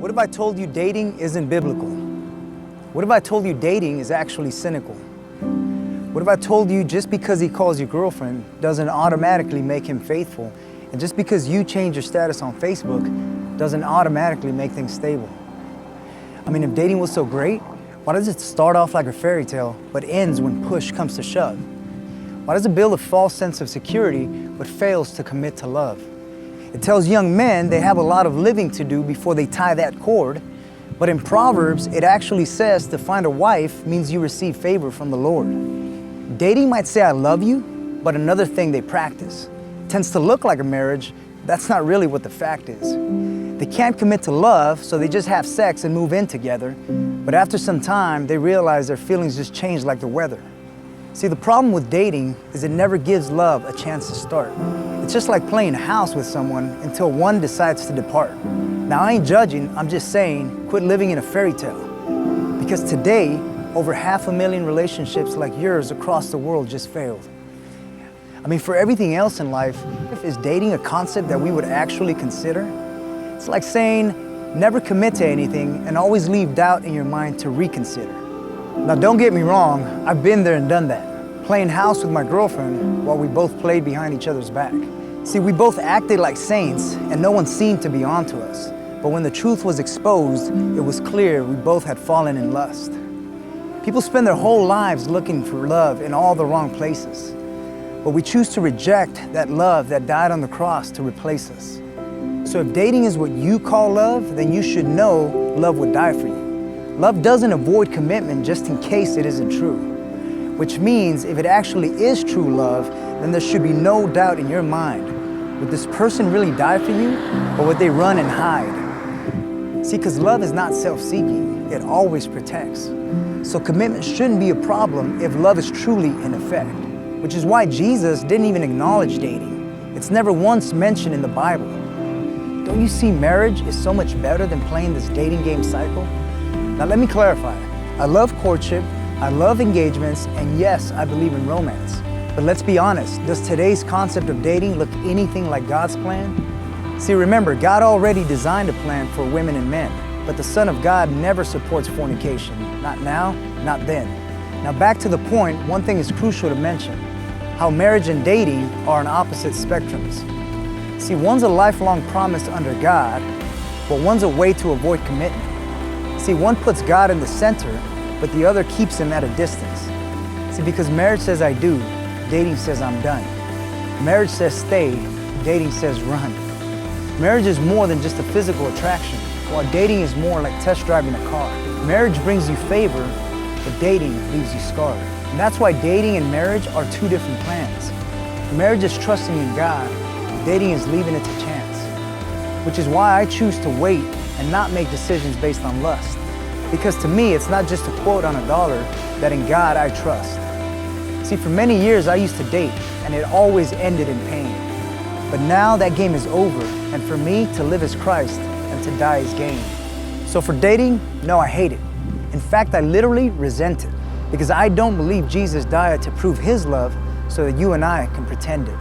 What if I told you dating isn't biblical? What if I told you dating is actually cynical? What if I told you just because he calls you girlfriend doesn't automatically make him faithful, and just because you change your status on Facebook doesn't automatically make things stable? I mean, if dating was so great, why does it start off like a fairy tale but ends when push comes to shove? Why does it build a false sense of security but fails to commit to love? It tells young men they have a lot of living to do before they tie that cord, but in Proverbs it actually says to find a wife means you receive favor from the Lord. Dating might say I love you, but another thing they practice. It tends to look like a marriage, that's not really what the fact is. They can't commit to love, so they just have sex and move in together, but after some time they realize their feelings just change like the weather. See, the problem with dating is it never gives love a chance to start. It's just like playing house with someone until one decides to depart. Now, I ain't judging, I'm just saying, quit living in a fairy tale. Because today, over 500,000 relationships like yours across the world just failed. I mean, for everything else in life, is dating a concept that we would actually consider? It's like saying, never commit to anything and always leave doubt in your mind to reconsider. Now, don't get me wrong, I've been there and done that. Playing house with my girlfriend while we both played behind each other's back. See, we both acted like saints and no one seemed to be onto us. But when the truth was exposed, it was clear we both had fallen in lust. People spend their whole lives looking for love in all the wrong places. But we choose to reject that love that died on the cross to replace us. So if dating is what you call love, then you should know love would die for you. Love doesn't avoid commitment just in case it isn't true. Which means if it actually is true love, then there should be no doubt in your mind. Would this person really die for you, or would they run and hide? See, because love is not self-seeking, it always protects. So commitment shouldn't be a problem if love is truly in effect. Which is why Jesus didn't even acknowledge dating. It's never once mentioned in the Bible. Don't you see marriage is so much better than playing this dating game cycle? Now let me clarify. I love courtship, I love engagements, and yes, I believe in romance. But let's be honest, does today's concept of dating look anything like God's plan? See, remember, God already designed a plan for women and men, but the Son of God never supports fornication. Not now, not then. Now back to the point, one thing is crucial to mention, how marriage and dating are on opposite spectrums. See, one's a lifelong promise under God, but one's a way to avoid commitment. See, one puts God in the center, but the other keeps him at a distance. See, because marriage says I do, dating says I'm done. Marriage says stay, dating says run. Marriage is more than just a physical attraction, while dating is more like test driving a car. Marriage brings you favor, but dating leaves you scarred. And that's why dating and marriage are two different plans. Marriage is trusting in God, dating is leaving it to chance. Which is why I choose to wait and not make decisions based on lust. Because to me, it's not just a quote on a dollar that in God I trust. See, for many years I used to date, and it always ended in pain. But now that game is over, and for me, to live is Christ, and to die is gain. So for dating, no, I hate it. In fact, I literally resent it, because I don't believe Jesus died to prove his love so that you and I can pretend it.